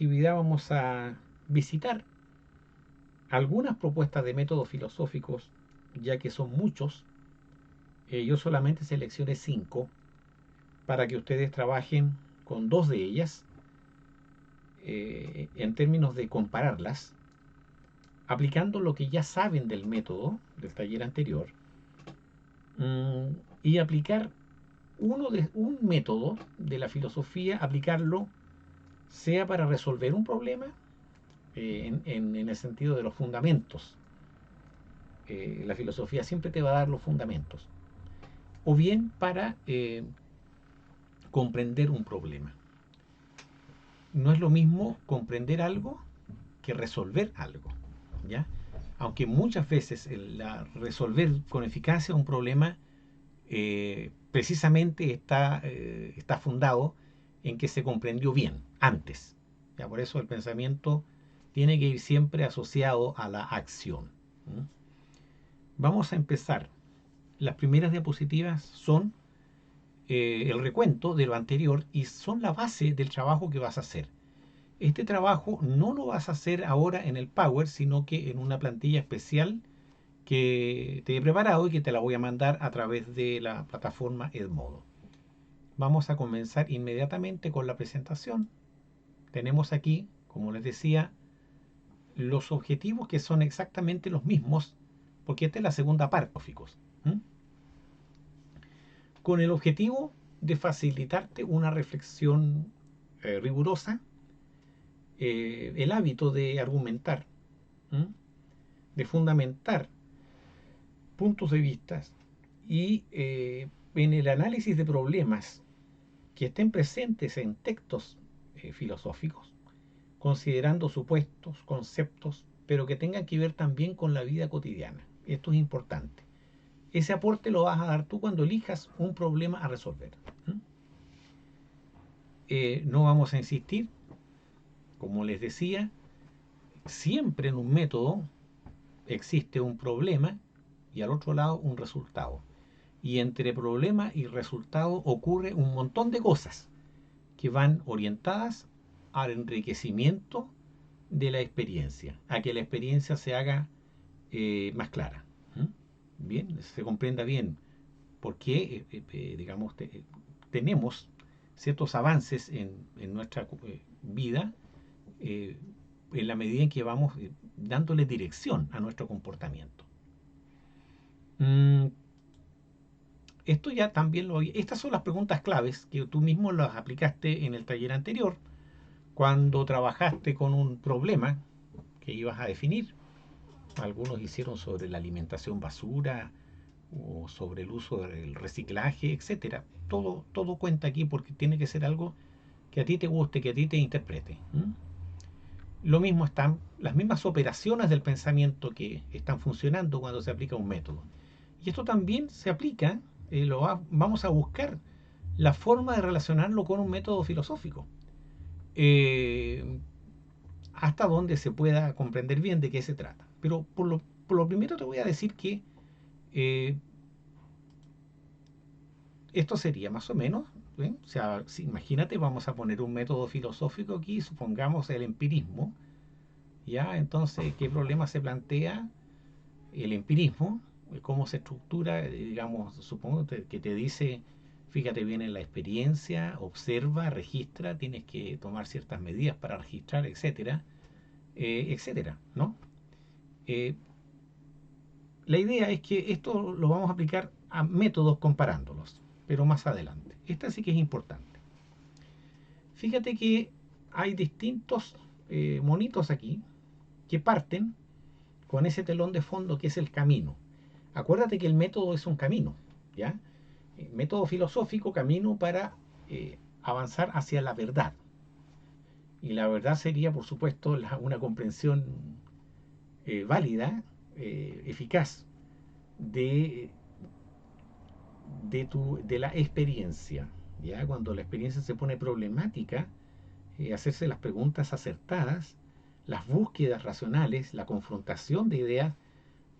actividad vamos a visitar algunas propuestas de métodos filosóficos, ya que son muchos. Yo solamente seleccioné 5 para que ustedes trabajen con 2 de ellas en términos de compararlas, aplicando lo que ya saben del método del taller anterior y aplicar un método de la filosofía, aplicarlo sea para resolver un problema en el sentido de los fundamentos. La filosofía siempre te va a dar los fundamentos. O bien para comprender un problema. No es lo mismo comprender algo que resolver algo, ¿ya? Aunque muchas veces resolver con eficacia un problema precisamente está fundado en que se comprendió bien antes. ¿Ya? Por eso el pensamiento tiene que ir siempre asociado a la acción. ¿Mm? Vamos a empezar. Las primeras diapositivas son el recuento de lo anterior y son la base del trabajo que vas a hacer. Este trabajo no lo vas a hacer ahora en el Power, sino que en una plantilla especial que te he preparado y que te la voy a mandar a través de la plataforma Edmodo. Vamos a comenzar inmediatamente con la presentación. Tenemos aquí, como les decía, los objetivos que son exactamente los mismos, porque esta es la segunda parte, gráficos. Con el objetivo de facilitarte una reflexión rigurosa, el hábito de argumentar, de fundamentar puntos de vista y en el análisis de problemas que estén presentes en textos filosóficos, considerando supuestos, conceptos, pero que tengan que ver también con la vida cotidiana. Esto es importante. Ese aporte lo vas a dar tú cuando elijas un problema a resolver. No vamos a insistir, como les decía, siempre en un método existe un problema y al otro lado un resultado. Y entre problema y resultado ocurre un montón de cosas que van orientadas al enriquecimiento de la experiencia, a que la experiencia se haga más clara. Bien, se comprenda bien por qué, digamos, tenemos ciertos avances en nuestra vida eh, en la medida en que vamos dándole dirección a nuestro comportamiento. Esto ya también estas son las preguntas claves que tú mismo las aplicaste en el taller anterior, cuando trabajaste con un problema que ibas a definir. Algunos hicieron sobre la alimentación basura o sobre el uso del reciclaje, etcétera. Todo cuenta aquí porque tiene que ser algo que a ti te guste, que a ti te interprete. Lo mismo están las mismas operaciones del pensamiento que están funcionando cuando se aplica un método. Y esto también se aplica, vamos a buscar la forma de relacionarlo con un método filosófico. Hasta donde se pueda comprender bien de qué se trata. Pero por lo primero te voy a decir que eh, esto sería más o menos, ¿eh? O sea, si, imagínate, vamos a poner un método filosófico aquí, supongamos el empirismo, ¿ya? Entonces, ¿qué problema se plantea el empirismo? ¿Cómo se estructura? Digamos, supongo que te dice, fíjate bien en la experiencia, observa, registra, tienes que tomar ciertas medidas para registrar, etcétera, etcétera, ¿no? Eh, la idea es que esto lo vamos a aplicar a métodos comparándolos, pero más adelante. Esta sí que es importante. Fíjate que hay distintos monitos aquí que parten con ese telón de fondo que es el camino. Acuérdate que el método es un camino, ¿ya? Método filosófico, camino para avanzar hacia la verdad. Y la verdad sería, por supuesto, una comprensión válida, eficaz de, de la experiencia. ¿Ya? Cuando la experiencia se pone problemática, hacerse las preguntas acertadas, las búsquedas racionales, la confrontación de ideas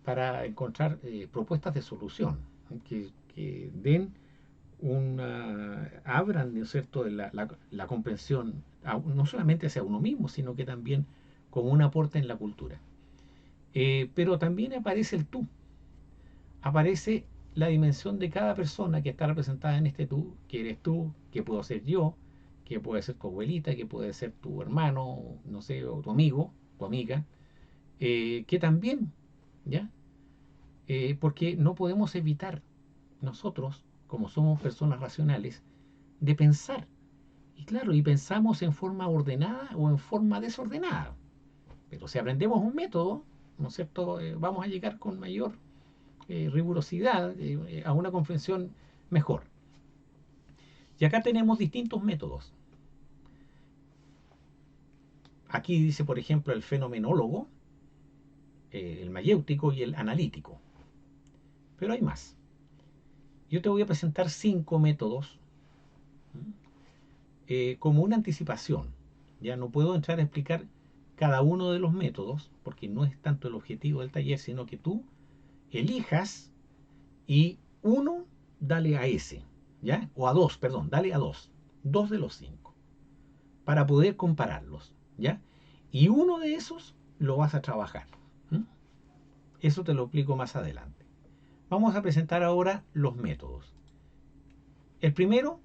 para encontrar propuestas de solución que den abran, ¿no es cierto?, la comprensión, no solamente hacia uno mismo, sino que también como un aporte en la cultura. Pero también aparece el tú, aparece la dimensión de cada persona que está representada en este tú, que eres tú, que puedo ser yo, que puede ser tu abuelita, que puede ser tu hermano, no sé, o tu amigo, tu amiga, que también, ¿ya? Porque no podemos evitar nosotros, como somos personas racionales, de pensar. Y claro, y pensamos en forma ordenada o en forma desordenada. Pero si aprendemos un método, ¿no es cierto?, vamos a llegar con mayor rigurosidad a una comprensión mejor. Y acá tenemos distintos métodos. Aquí dice, por ejemplo, el fenomenólogo, el mayéutico y el analítico. Pero hay más. Yo te voy a presentar 5 métodos como una anticipación. Ya no puedo entrar a explicar cada uno de los métodos, porque no es tanto el objetivo del taller, sino que tú elijas y uno dale a ese, ¿ya? O a dos, perdón, dale a dos. Dos de los 5, para poder compararlos, ¿ya? Y uno de esos lo vas a trabajar. ¿Mm? Eso te lo explico más adelante. Vamos a presentar ahora los métodos. El primero,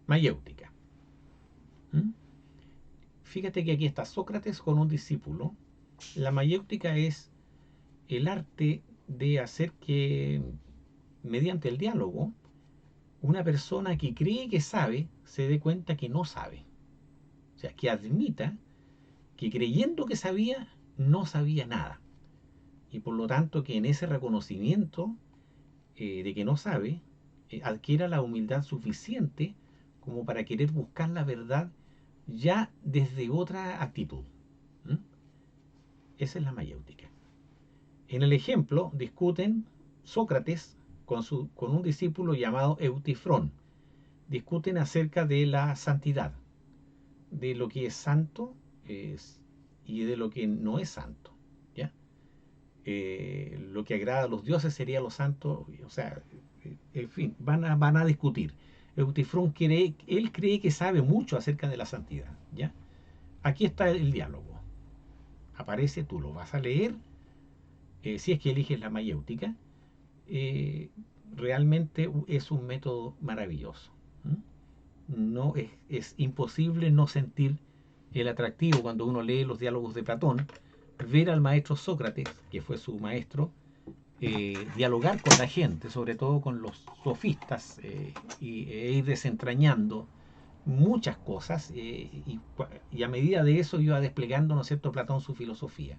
mayéutica. ¿Mm? Fíjate que aquí está Sócrates con un discípulo. La mayéutica es el arte de hacer que, mediante el diálogo, una persona que cree que sabe se dé cuenta que no sabe. O sea, que admita que creyendo que sabía, no sabía nada. Y por lo tanto que en ese reconocimiento de que no sabe, adquiera la humildad suficiente como para querer buscar la verdad ya desde otra actitud. ¿Mm? Esa es la mayéutica. En el ejemplo discuten Sócrates con un discípulo llamado Eutifrón. Discuten acerca de la santidad, de lo que es santo y de lo que no es santo. ¿Ya? Lo que agrada a los dioses sería lo santo, o sea, en fin, van a discutir. Eutifrón él cree que sabe mucho acerca de la santidad. ¿Ya? Aquí está el diálogo. Aparece, tú lo vas a leer, si es que eliges la mayéutica. eh, Realmente es un método maravilloso. No es imposible no sentir el atractivo cuando uno lee los diálogos de Platón, ver al maestro Sócrates, que fue su maestro, dialogar con la gente, sobre todo con los sofistas, e ir desentrañando muchas cosas, y a medida de eso iba desplegando, ¿no es cierto?, Platón su filosofía.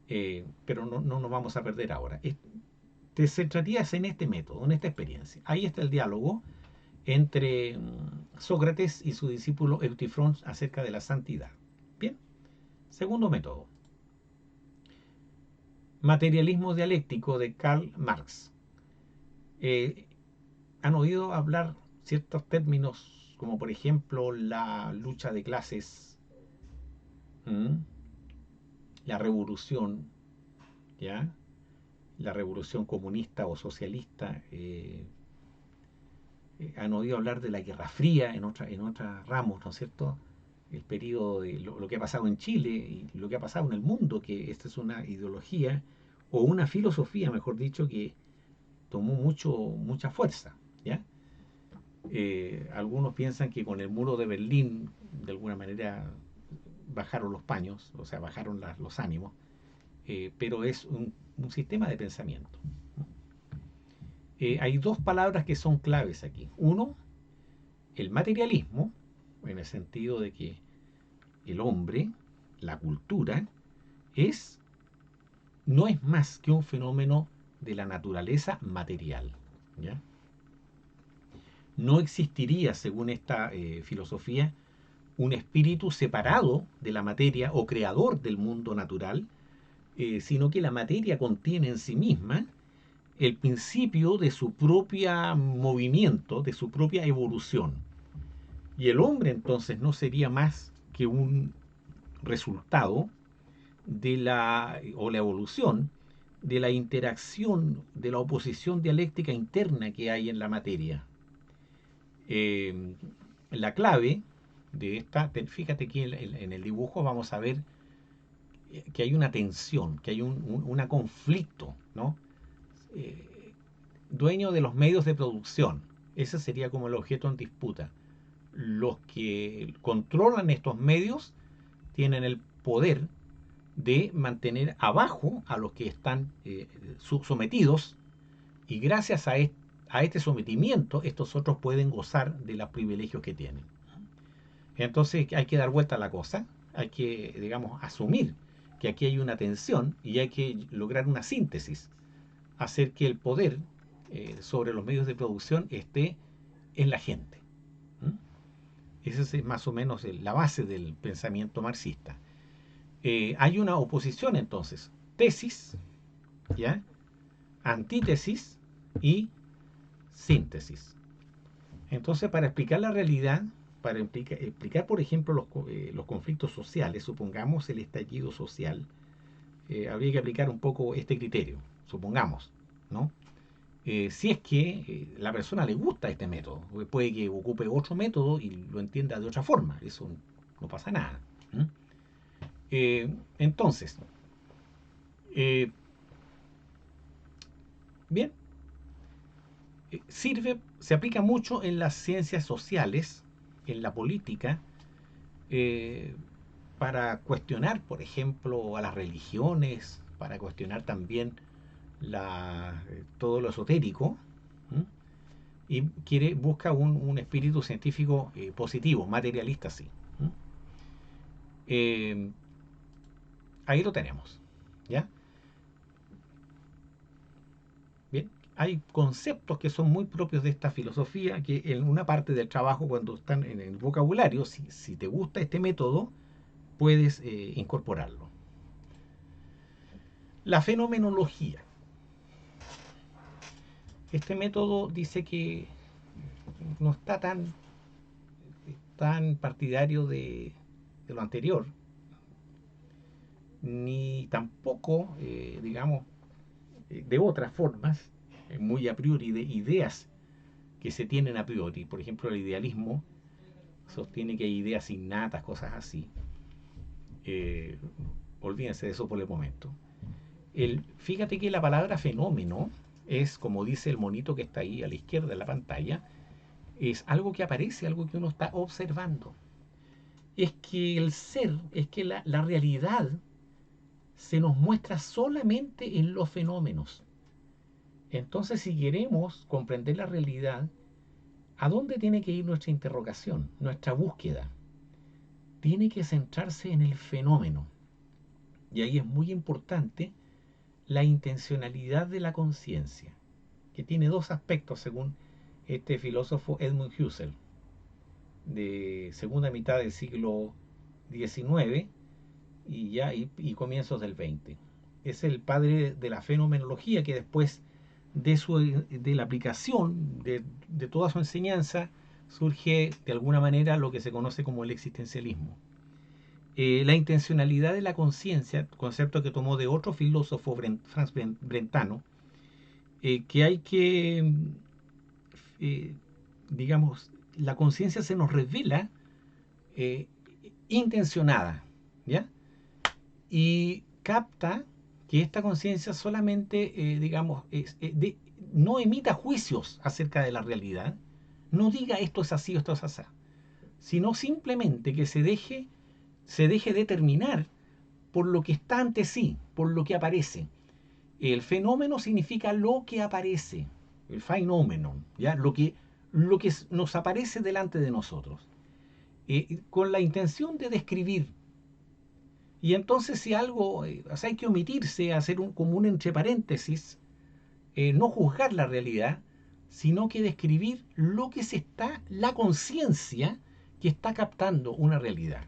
Pero no nos vamos a perder ahora. Te centrarías en este método, en esta experiencia. Ahí está el diálogo entre Sócrates y su discípulo Eutifrón acerca de la santidad. Bien, segundo método. Materialismo dialéctico de Karl Marx. Eh, ¿Han oído hablar ciertos términos como por ejemplo la lucha de clases, ¿Mm? la revolución, ¿ya? La revolución comunista o socialista? Han oído hablar de la Guerra Fría en otros ramos, ¿no es cierto? El periodo de lo que ha pasado en Chile y lo que ha pasado en el mundo, que esta es una ideología o una filosofía, mejor dicho, que tomó mucha fuerza, ¿ya? Algunos piensan que con el muro de Berlín, de alguna manera, bajaron los paños, o sea, bajaron los ánimos, pero es un sistema de pensamiento. Hay dos palabras que son claves aquí. Uno, el materialismo, en el sentido de que el hombre, la cultura, es no es más que un fenómeno de la naturaleza material. ¿Ya? No existiría, según esta filosofía, un espíritu separado de la materia o creador del mundo natural, sino que la materia contiene en sí misma el principio de su propio movimiento, de su propia evolución. Y el hombre entonces no sería más que un resultado de la evolución de la interacción, de la oposición dialéctica interna que hay en la materia. Eh, la clave de esta, fíjate que en el dibujo vamos a ver que hay una tensión, que hay un conflicto, ¿no? Eh, dueño de los medios de producción. Ese sería como el objeto en disputa. Los que controlan estos medios tienen el poder de mantener abajo a los que están sometidos, y gracias a este sometimiento estos otros pueden gozar de los privilegios que tienen. Entonces hay que dar vuelta a la cosa, hay que, digamos, asumir que aquí hay una tensión y hay que lograr una síntesis, hacer que el poder sobre los medios de producción esté en la gente. Esa es más o menos la base del pensamiento marxista. Hay una oposición entonces, tesis, ¿ya? Antítesis y síntesis. Entonces, para explicar la realidad, para explicar, por ejemplo, los conflictos sociales, supongamos el estallido social, habría que aplicar un poco este criterio, supongamos, ¿no? Si es que la persona le gusta este método, puede que ocupe otro método y lo entienda de otra forma, eso no pasa nada. Entonces, eh, bien, se aplica mucho en las ciencias sociales, en la política, eh, para cuestionar, por ejemplo, a las religiones, para cuestionar también todo lo esotérico, ¿m? Y busca un espíritu científico positivo, materialista, sí. Eh, ahí lo tenemos, ¿ya? Bien, hay conceptos que son muy propios de esta filosofía, que en una parte del trabajo, cuando están en el vocabulario, si te gusta este método, puedes incorporarlo. La fenomenología. Este método dice que no está tan partidario de lo anterior, ni tampoco, digamos, de otras formas, muy a priori, de ideas que se tienen a priori. Por ejemplo, el idealismo sostiene que hay ideas innatas, cosas así. Eh, olvídense de eso por el momento. Fíjate que la palabra fenómeno es, como dice el monito que está ahí a la izquierda de la pantalla, es algo que aparece, algo que uno está observando. Es que el ser, es que la realidad se nos muestra solamente en los fenómenos. Entonces, si queremos comprender la realidad, ¿a dónde tiene que ir nuestra interrogación, nuestra búsqueda? Tiene que centrarse en el fenómeno. Y ahí es muy importante la intencionalidad de la conciencia, que tiene dos aspectos según este filósofo Edmund Husserl, de segunda mitad del siglo XIX y comienzos del XX. Es el padre de la fenomenología, que después de la aplicación de toda su enseñanza surge de alguna manera lo que se conoce como el existencialismo. La intencionalidad de la conciencia, concepto que tomó de otro filósofo, Franz Brentano, que hay que, eh, digamos, la conciencia se nos revela eh, intencionada, ¿ya? Y capta que esta conciencia solamente, digamos, no emita juicios acerca de la realidad, no diga esto es así o esto es así, sino simplemente que se deje determinar por lo que está ante sí, por lo que aparece. El fenómeno significa lo que aparece, el phenomenon, ¿ya? Lo que nos aparece delante de nosotros, con la intención de describir. Y entonces si algo, o sea, hay que omitirse, hacer como un entre paréntesis, no juzgar la realidad, sino que describir lo que la conciencia que está captando una realidad,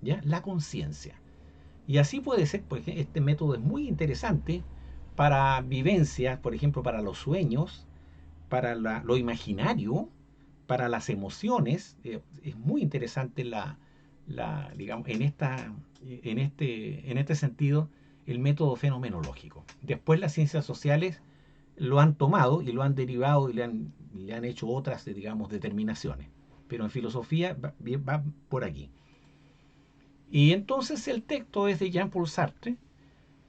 ¿ya? La conciencia. Y así puede ser, por ejemplo, este método es muy interesante para vivencias, por ejemplo, para los sueños, para lo imaginario, para las emociones. Es muy interesante digamos, en este sentido, el método fenomenológico. Después las ciencias sociales lo han tomado y lo han derivado y le han hecho otras, digamos, determinaciones. Pero en filosofía va por aquí. Y entonces el texto es de Jean-Paul Sartre,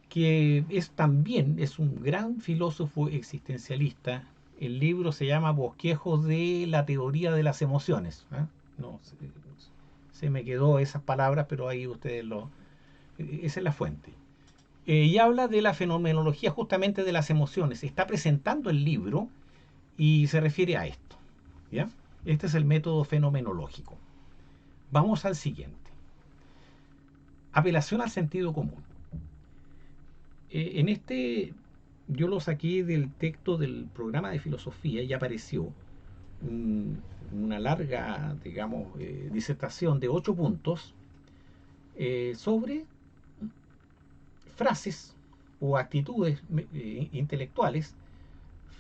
que es también es un gran filósofo existencialista. El libro se llama Bosquejos de la teoría de las emociones. ¿Eh? No, se me quedó esas palabras, pero ahí ustedes lo... Esa es la fuente. Y habla de la fenomenología justamente de las emociones. Está presentando el libro y se refiere a esto. ¿Ya? Este es el método fenomenológico. Vamos al siguiente. Apelación al sentido común. En este yo lo saqué del texto del programa de filosofía y apareció una larga, digamos, disertación de 8 puntos sobre frases o actitudes intelectuales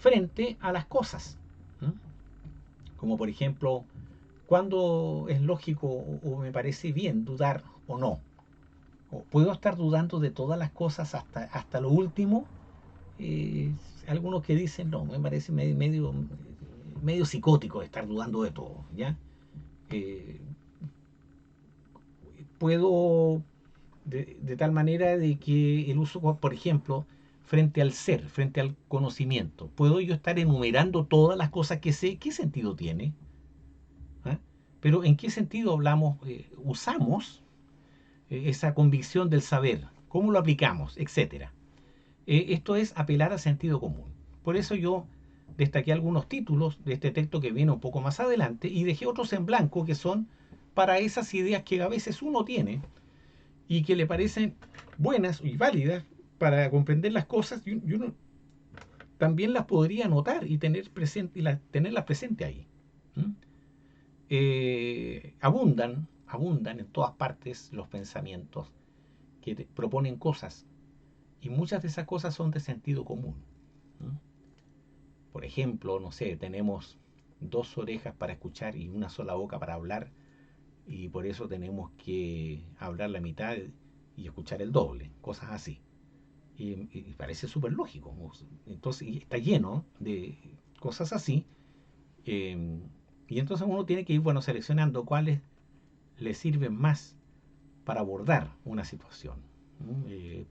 frente a las cosas. ¿Mm? Como por ejemplo, cuando es lógico o me parece bien dudar o no. O puedo estar dudando de todas las cosas hasta lo último. eh, Algunos que dicen, no, me parece medio psicótico estar dudando de todo, ¿ya? Eh, Puedo, de tal manera de que el uso, por ejemplo, frente al ser, frente al conocimiento, ¿puedo yo estar enumerando todas las cosas que sé? ¿Qué sentido tiene? ¿Ah? Pero ¿en qué sentido hablamos, usamos esa convicción del saber? ¿Cómo lo aplicamos? Etcétera. Esto es apelar al sentido común. Por eso yo destaqué algunos títulos de este texto que viene un poco más adelante y dejé otros en blanco que son para esas ideas que a veces uno tiene y que le parecen buenas y válidas para comprender las cosas y uno también las podría notar y tener presente y tenerlas presente ahí. ¿Mm? Abundan en todas partes los pensamientos que proponen cosas y muchas de esas cosas son de sentido común. ¿Mm? Por ejemplo, no sé, tenemos 2 orejas para escuchar y una sola boca para hablar y por eso tenemos que hablar la mitad y escuchar el doble, cosas así. Y parece súper lógico. Entonces, y está lleno de cosas así. eh, y entonces uno tiene que ir, bueno, seleccionando cuáles le sirven más para abordar una situación.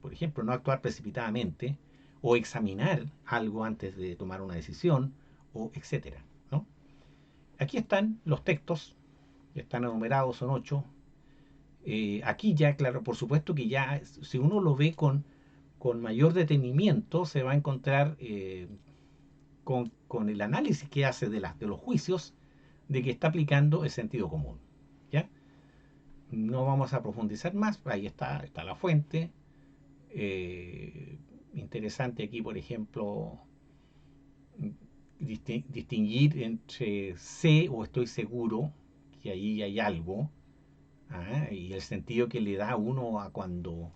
Por ejemplo, no actuar precipitadamente o examinar algo antes de tomar una decisión, o etcétera, ¿no? Aquí están los textos, están enumerados, son 8. Aquí ya, claro, por supuesto que ya, si uno lo ve con mayor detenimiento, se va a encontrar con el análisis que hace de los juicios de que está aplicando el sentido común. ¿Ya? No vamos a profundizar más, ahí está la fuente. Eh, Interesante aquí, por ejemplo, distinguir entre sé o estoy seguro que ahí hay algo, y el sentido que le da a uno a cuando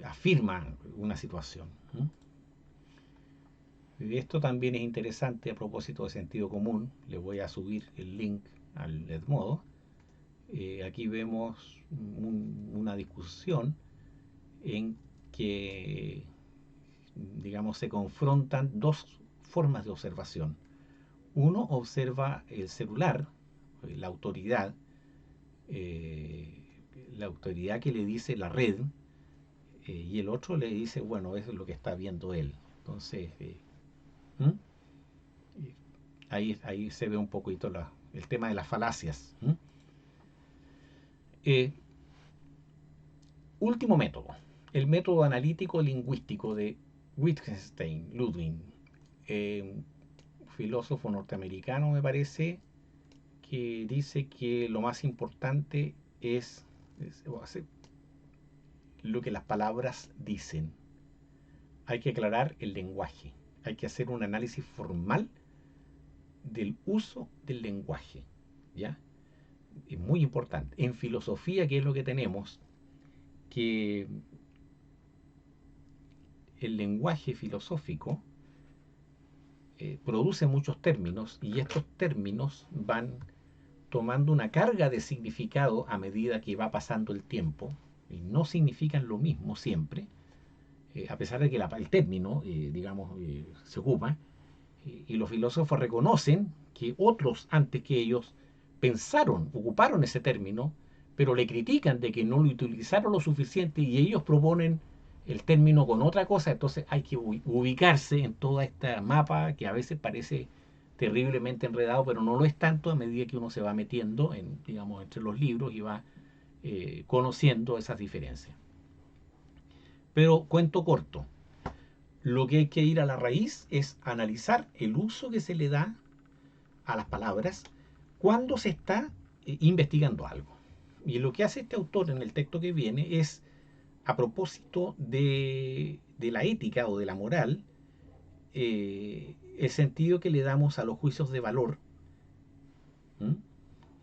afirma una situación. Y esto también es interesante a propósito de sentido común. Le voy a subir el link al Edmodo. Aquí vemos una discusión en que, digamos, se confrontan 2 formas de observación. Uno observa el celular, la autoridad, eh, la autoridad que le dice la red, y el otro le dice, bueno, eso es lo que está viendo él. Entonces, ¿Mm? Ahí se ve un poquito el tema de las falacias. Eh, Último método, el método analítico lingüístico de Wittgenstein, Ludwig, eh, filósofo norteamericano, me parece, que dice que lo más importante es lo que las palabras dicen. Hay que aclarar el lenguaje, hay que hacer un análisis formal del uso del lenguaje, ¿ya? Es muy importante. En filosofía, ¿qué es lo que tenemos? Que el lenguaje filosófico produce muchos términos y estos términos van tomando una carga de significado a medida que va pasando el tiempo y no significan lo mismo siempre, a pesar de que el término, digamos, se ocupa. Y los filósofos reconocen que otros antes que ellos pensaron, ocuparon ese término, pero le critican de que no lo utilizaron lo suficiente y ellos proponen el término con otra cosa. Entonces hay que ubicarse en toda esta mapa que a veces parece terriblemente enredado, pero no lo es tanto a medida que uno se va metiendo en, digamos, entre los libros y va conociendo esas diferencias. Pero cuento corto, lo que hay que ir a la raíz es analizar el uso que se le da a las palabras cuando se está investigando algo. Y lo que hace este autor en el texto que viene es, a propósito de la ética o de la moral, el sentido que le damos a los juicios de valor, ¿m?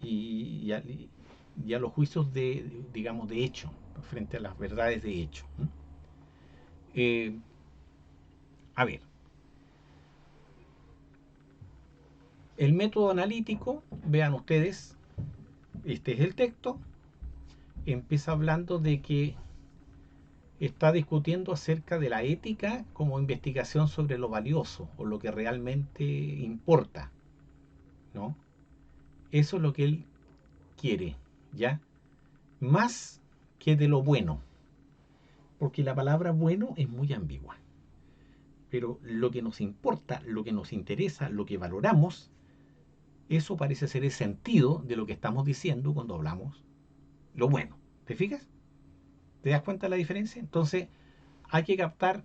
Y a los juicios de, digamos, de hecho, frente a las verdades de hecho. Eh, a ver, el método analítico, vean ustedes, este es el texto, empieza hablando de que está discutiendo acerca de la ética como investigación sobre lo valioso o lo que realmente importa, ¿no? Eso es lo que él quiere, ¿ya? Más que de lo bueno, porque la palabra bueno es muy ambigua. Pero lo que nos importa, lo que nos interesa, lo que valoramos, eso parece ser el sentido de lo que estamos diciendo cuando hablamos lo bueno. ¿Te fijas? ¿Te das cuenta de la diferencia? Entonces, hay que captar,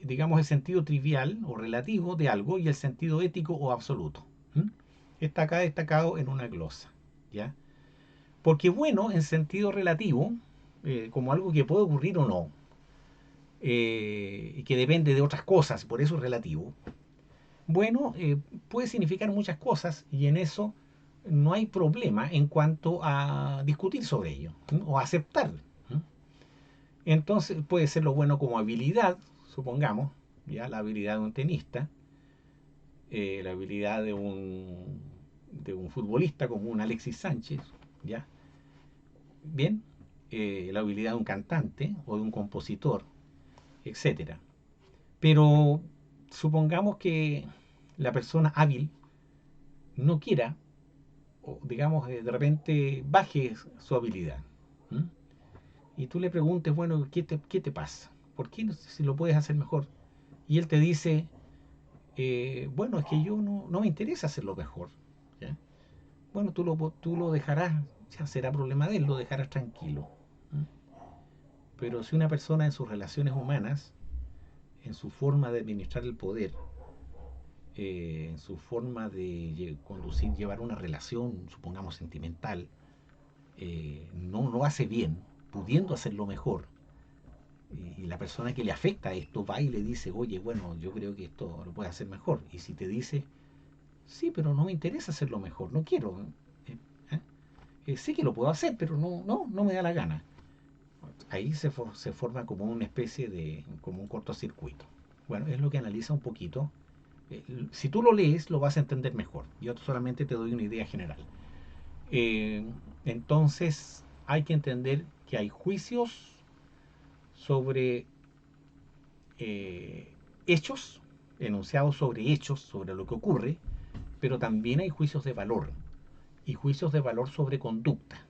digamos, el sentido trivial o relativo de algo y el sentido ético o absoluto. ¿Mm? Está acá destacado en una glosa, ¿ya? Porque bueno, en sentido relativo, como algo que puede ocurrir o no, y que depende de otras cosas, por eso es relativo. Bueno, puede significar muchas cosas y en eso no hay problema en cuanto a discutir sobre ello, ¿no? O aceptarlo. ¿No? Entonces puede ser lo bueno como habilidad, supongamos, ya la habilidad de un tenista, la habilidad de un futbolista como un Alexis Sánchez, ya, bien, la habilidad de un cantante o de un compositor, etcétera. Pero supongamos que la persona hábil no quiera, o digamos, de repente baje su habilidad. ¿Mm? Y tú le preguntes, bueno, qué te pasa? ¿Por qué si lo puedes hacer mejor? Y él te dice, bueno, es que yo no me interesa hacerlo mejor. ¿Ya? Bueno, tú lo dejarás, ya será problema de él, lo dejarás tranquilo. ¿Mm? Pero si una persona en sus relaciones humanas, en su forma de administrar el poder, en su forma de conducir, llevar una relación, supongamos, sentimental, no lo hace bien, pudiendo hacerlo mejor, y la persona que le afecta esto va y le dice, oye, bueno, yo creo que esto lo puede hacer mejor. Y si te dice, sí, pero no me interesa hacerlo mejor, no quiero. ¿eh? Sé que lo puedo hacer, pero no me da la gana. Ahí se forma como una especie de, como un cortocircuito. Bueno, es lo que analiza un poquito. Si tú lo lees, lo vas a entender mejor. Yo solamente te doy una idea general. Eh, entonces, hay que entender que hay juicios sobre hechos, enunciados sobre hechos, sobre lo que ocurre, pero también hay juicios de valor y juicios de valor sobre conducta,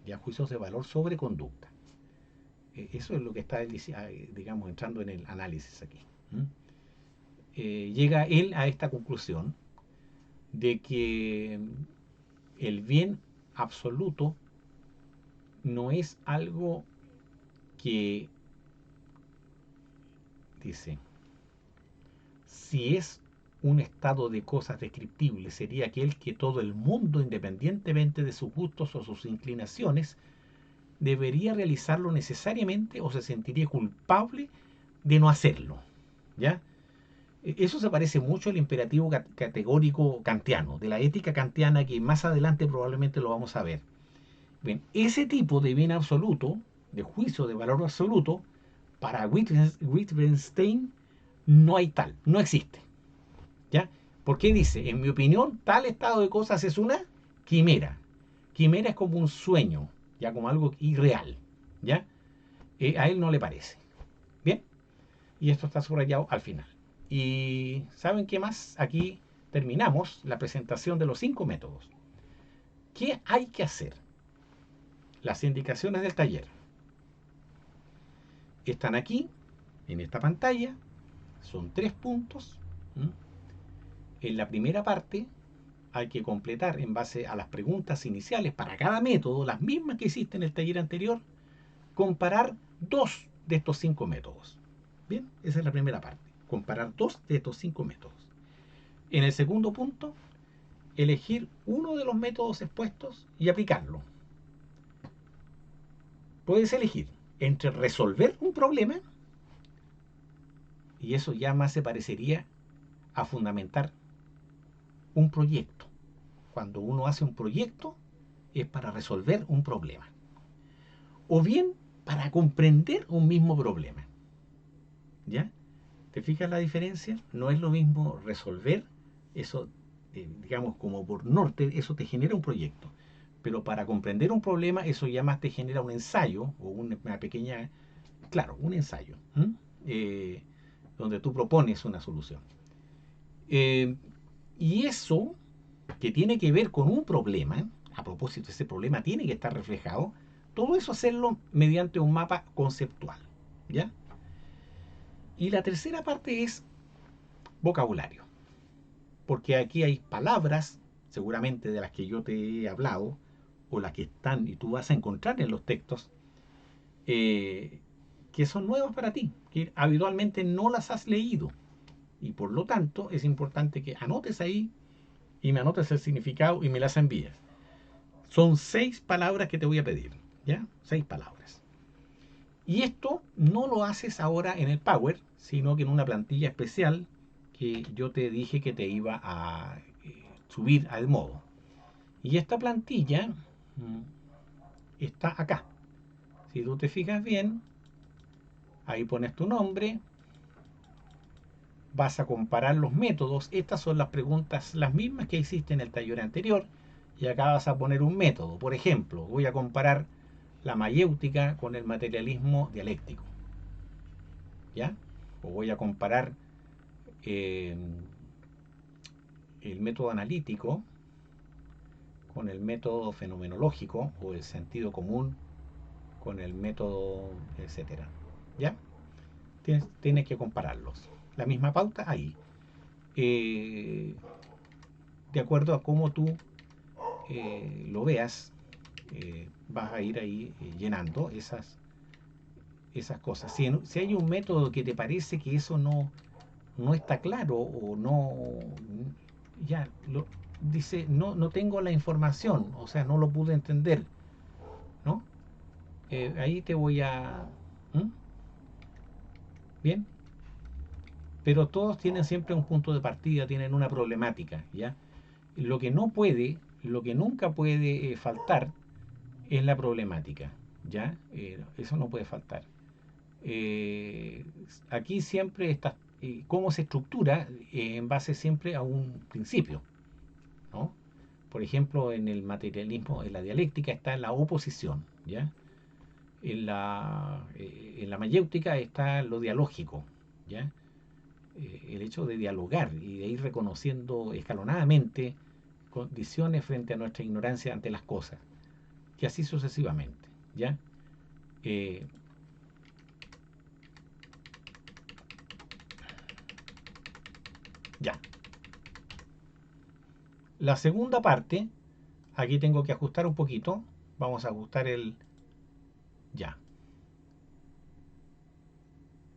ya juicios de valor sobre conducta. Eso es lo que está, digamos, entrando en el análisis aquí. ¿Mm? Llega él a esta conclusión de que el bien absoluto no es algo que, dice, si es un estado de cosas descriptible, sería aquel que todo el mundo, independientemente de sus gustos o sus inclinaciones, debería realizarlo necesariamente o se sentiría culpable de no hacerlo. ¿Ya? Eso se parece mucho al imperativo categórico kantiano, de la ética kantiana, que más adelante probablemente lo vamos a ver. Bien, ese tipo de bien absoluto, de juicio de valor absoluto, para Wittgenstein no hay tal, no existe. ¿Ya? Porque dice, en mi opinión, tal estado de cosas es una quimera. Quimera es como un sueño, ya como algo irreal. ¿Ya? A él no le parece. Bien, y esto está subrayado al final. Y ¿saben qué más? Aquí terminamos la presentación de los 5 métodos. ¿Qué hay que hacer? Las indicaciones del taller están aquí, en esta pantalla. Son 3 puntos. ¿Mm? En la primera parte hay que completar en base a las preguntas iniciales para cada método, las mismas que hiciste en el taller anterior, comparar 2 de estos 5 métodos. Bien, esa es la primera parte. Comparar 2 de estos 5 métodos. En el segundo punto, elegir uno de los métodos expuestos y aplicarlo. Puedes elegir entre resolver un problema, y eso ya más se parecería a fundamentar un proyecto. Cuando uno hace un proyecto es para resolver un problema. O bien para comprender un mismo problema. ¿Ya? ¿Te fijas la diferencia? No es lo mismo resolver, eso, digamos, como por norte, eso te genera un proyecto. Pero para comprender un problema, eso ya más te genera un ensayo o una pequeña, claro, un ensayo, donde tú propones una solución. Eh, y eso que tiene que ver con un problema, a propósito, ese problema tiene que estar reflejado, todo eso hacerlo mediante un mapa conceptual. ¿Ya? Y la tercera parte es vocabulario, porque aquí hay palabras, seguramente de las que yo te he hablado, o las que están y tú vas a encontrar en los textos, eh, que son nuevas para ti, que habitualmente no las has leído. Y por lo tanto es importante que anotes ahí y me anotes el significado y me las envías. Son 6 palabras que te voy a pedir, ¿ya? 6 palabras. Y esto no lo haces ahora en el Power, sino que en una plantilla especial que yo te dije que te iba a subir al modo. Y esta plantilla está acá. Si tú te fijas bien, ahí pones tu nombre, vas a comparar los métodos. Estas son las preguntas, las mismas que hiciste en el taller anterior. Y acá vas a poner un método. Por ejemplo, voy a comparar la mayéutica con el materialismo dialéctico. ¿Ya? O voy a comparar eh, el método analítico con el método fenomenológico o el sentido común con el método, etcétera. ¿Ya? Tienes que compararlos. La misma pauta ahí. Eh, de acuerdo a cómo tú lo veas, vas a ir ahí llenando esas cosas. Si hay un método que te parece que eso no está claro o no, ya, dice, no tengo la información, o sea, no lo pude entender, ¿no? Ahí te voy a... ¿Mm? Bien, pero todos tienen siempre un punto de partida, tienen una problemática, ¿ya? Lo que no puede, lo que nunca puede faltar es la problemática, ¿ya? Eso no puede faltar. Eh, Aquí siempre está, cómo se estructura en base siempre a un principio, ¿no? Por ejemplo, en el materialismo, en la dialéctica está en la oposición, ¿ya? En la mayéutica está lo dialógico, ¿ya? El hecho de dialogar y de ir reconociendo escalonadamente condiciones frente a nuestra ignorancia ante las cosas, y así sucesivamente, ¿ya? Eh, ya. La segunda parte, aquí tengo que ajustar un poquito, vamos a ajustar el ya.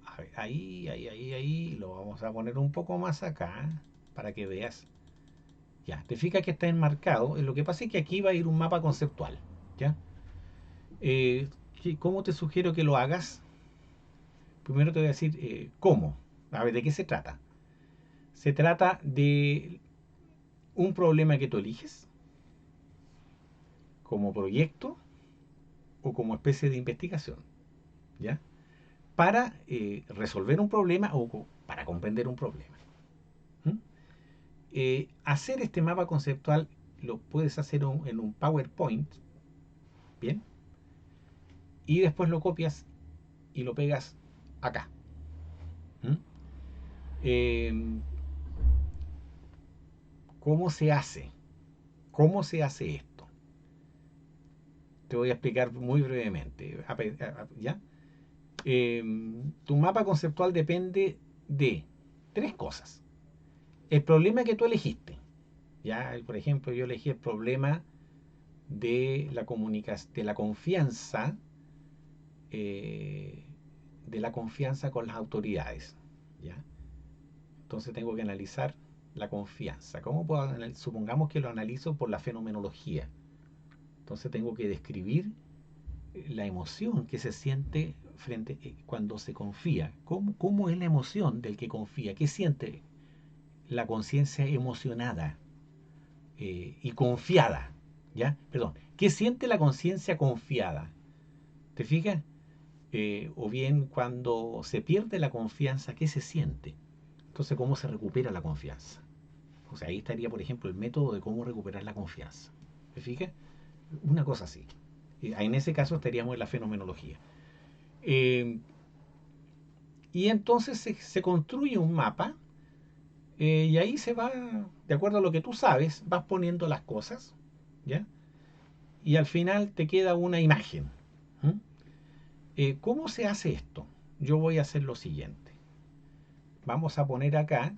A ver, ahí, lo vamos a poner un poco más acá para que veas. Ya, te fijas que está enmarcado. Lo que pasa es que aquí va a ir un mapa conceptual, ¿ya? Eh, ¿Cómo te sugiero que lo hagas? Primero te voy a decir cómo. A ver, ¿de qué se trata? Se trata de un problema que tú eliges como proyecto o como especie de investigación, ¿ya? Para resolver un problema o para comprender un problema. ¿Mm? Hacer este mapa conceptual lo puedes hacer en un PowerPoint, ¿bien? Y después lo copias y lo pegas acá. ¿Mm? Eh, ¿Cómo se hace? ¿Cómo se hace esto? Te voy a explicar muy brevemente. ¿Ya? Eh, Tu mapa conceptual depende de tres cosas. El problema que tú elegiste. Ya, por ejemplo, yo elegí el problema de la comunicación, eh, de la confianza con las autoridades. ¿Ya? Entonces tengo que analizar la confianza. ¿Cómo puedo supongamos que lo analizo por la fenomenología? Entonces tengo que describir la emoción que se siente cuando se confía. ¿Cómo es la emoción del que confía? ¿Qué siente la conciencia emocionada y confiada? ¿Ya? Perdón. ¿Qué siente la conciencia confiada? ¿Te fijas? O bien cuando se pierde la confianza, ¿qué se siente? Entonces, ¿cómo se recupera la confianza? O sea, ahí estaría, por ejemplo, el método de cómo recuperar la confianza. ¿Te fijas? Una cosa así. En ese caso estaríamos en la fenomenología. Eh, y entonces se construye un mapa y ahí se va, de acuerdo a lo que tú sabes, vas poniendo las cosas, ¿ya? Y al final te queda una imagen. ¿Mm? ¿Cómo se hace esto? Yo voy a hacer lo siguiente. Vamos a poner acá,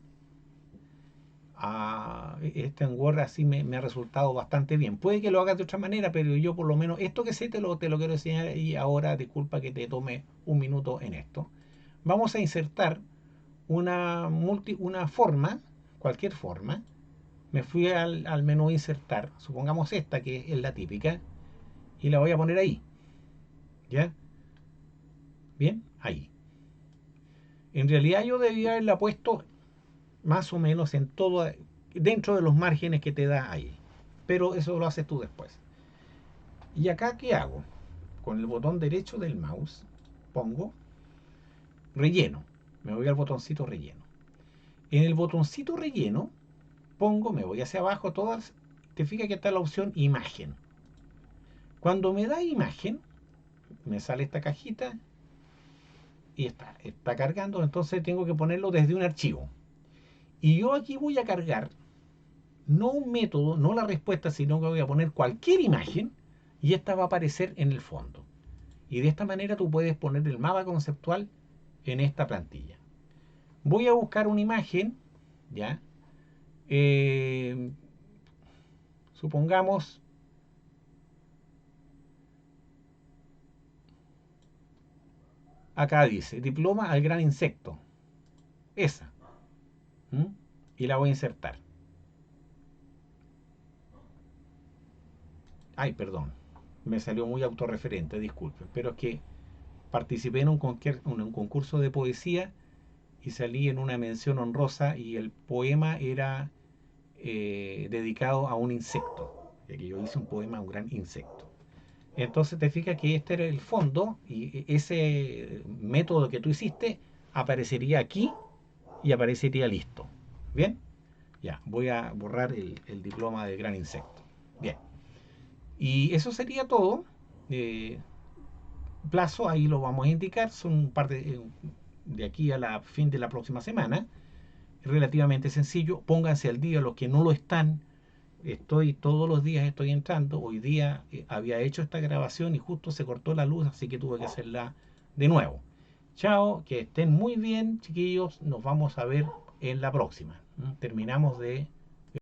este en Word así me ha resultado bastante bien. Puede que lo hagas de otra manera, pero yo por lo menos esto que sé te lo quiero enseñar y ahora disculpa que te tome un minuto en esto. Vamos a insertar una forma, cualquier forma. Me fui al menú insertar, supongamos esta que es la típica, y la voy a poner ahí. ¿Ya? Bien, ahí. En realidad yo debía haberla puesto más o menos en todo, dentro de los márgenes que te da ahí. Pero eso lo haces tú después. ¿Y acá qué hago? Con el botón derecho del mouse pongo relleno. Me voy al botoncito relleno. En el botoncito relleno me voy hacia abajo todas. Te fijas que está la opción imagen. Cuando me da imagen, me sale esta cajita y está cargando. Entonces tengo que ponerlo desde un archivo. Y yo aquí voy a cargar no un método, no la respuesta, sino que voy a poner cualquier imagen y esta va a aparecer en el fondo. Y de esta manera tú puedes poner el mapa conceptual en esta plantilla. Voy a buscar una imagen, ¿ya? Eh, Supongamos, acá dice, diploma al gran insecto. Esa. ¿Mm? Y la voy a insertar. Ay, perdón. Me salió muy autorreferente, disculpe. Pero es que participé en un concurso de poesía y salí en una mención honrosa y el poema era dedicado a un insecto. Ya que yo hice un poema a un gran insecto. Entonces te fijas que este era el fondo y ese método que tú hiciste aparecería aquí y aparecería listo. ¿Bien? Ya, voy a borrar el diploma del gran insecto. Bien. Y eso sería todo. Eh, Plazo, ahí lo vamos a indicar. Son un par de aquí a la fin de la próxima semana. Relativamente sencillo. Pónganse al día los que no lo están. Todos los días estoy entrando. Hoy día había hecho esta grabación y justo se cortó la luz, así que tuve que hacerla de nuevo. Chao, que estén muy bien, chiquillos. Nos vamos a ver en la próxima. Terminamos de